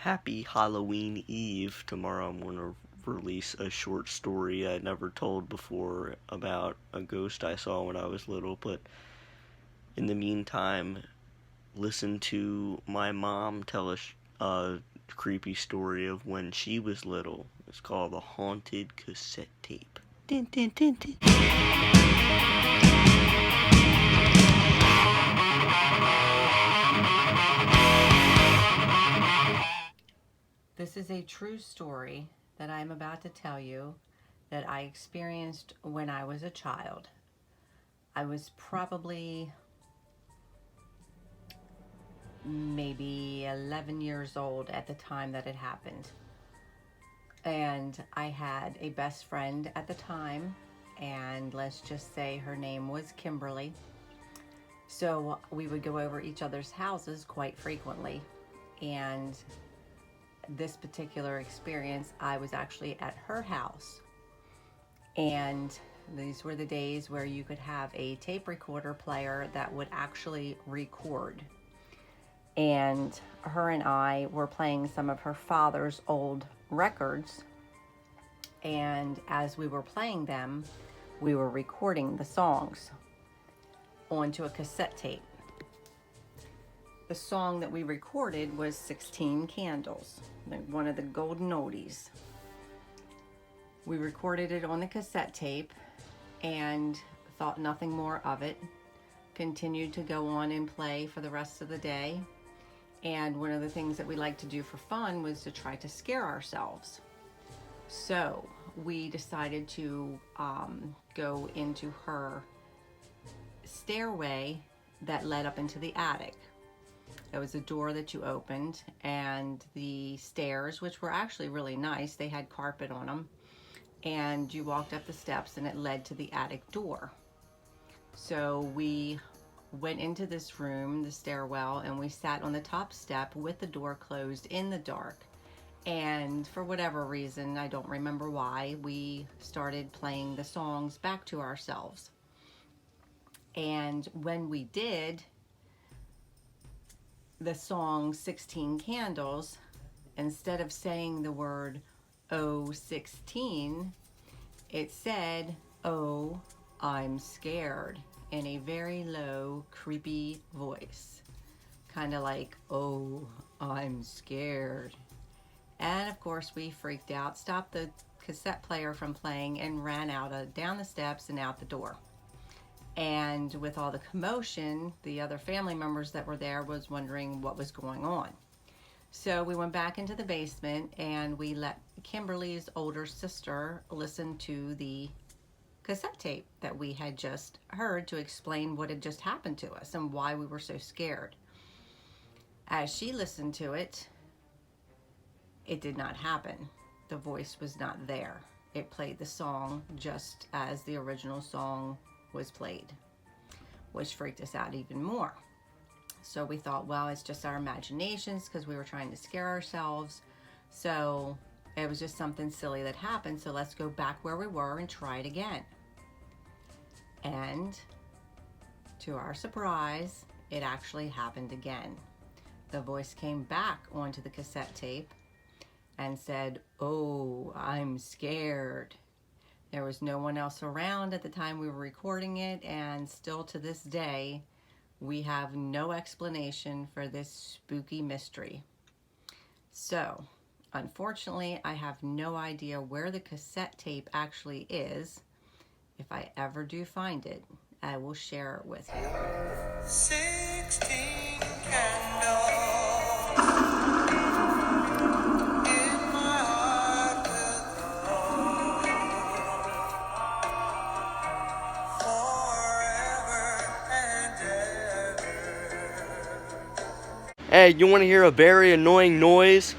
Happy Halloween Eve. Tomorrow I'm going to release a short story I'd never told before about a ghost I saw when I was little, but in the meantime, listen to my mom tell a creepy story of when she was little. It's called The Haunted Cassette Tape. Din, din, din, din. This is a true story that I'm about to tell you that I experienced when I was a child. I was probably maybe 11 years old at the time that it happened. And I had a best friend at the time, and let's just say her name was Kimberly. So we would go over each other's houses quite frequently. And this particular experience, I was actually at her house. And these were the days where you could have a tape recorder player that would actually record. And her and I were playing some of her father's old records. And as we were playing them, we were recording the songs onto a cassette tape. The song that we recorded was 16 Candles, one of the golden oldies. We recorded it on the cassette tape and thought nothing more of it. Continued to go on and play for the rest of the day. And one of the things that we liked to do for fun was to try to scare ourselves. So we decided to go into her stairway that led up into the attic. There was a door that you opened, and the stairs, which were actually really nice, they had carpet on them, and you walked up the steps and it led to the attic door. So we went into this room, the stairwell, and we sat on the top step with the door closed in the dark. And for whatever reason, I don't remember why, we started playing the songs back to ourselves. And when we did, the song 16 Candles, instead of saying the word "Oh 16," it said "Oh, I'm scared" in a very low, creepy voice. Kind of like, "Oh, I'm scared." And of course we freaked out, stopped the cassette player from playing, and ran down the steps and out the door. And with all the commotion, the other family members that were there was wondering what was going on. So we went back into the basement and we let Kimberly's older sister listen to the cassette tape that we had just heard to explain what had just happened to us and why we were so scared. As she listened to it, it did not happen. The voice was not there. It played the song just as the original song was played, which freaked us out even more. So we thought, well, it's just our imaginations because we were trying to scare ourselves. So it was just something silly that happened. So let's go back where we were and try it again. And to our surprise, it actually happened again. The voice came back onto the cassette tape and said, "Oh, I'm scared." There was no one else around at the time we were recording it, and still to this day, we have no explanation for this spooky mystery. So, unfortunately, I have no idea where the cassette tape actually is. If I ever do find it, I will share it with you. 16 candles. Hey, you want to hear a very annoying noise?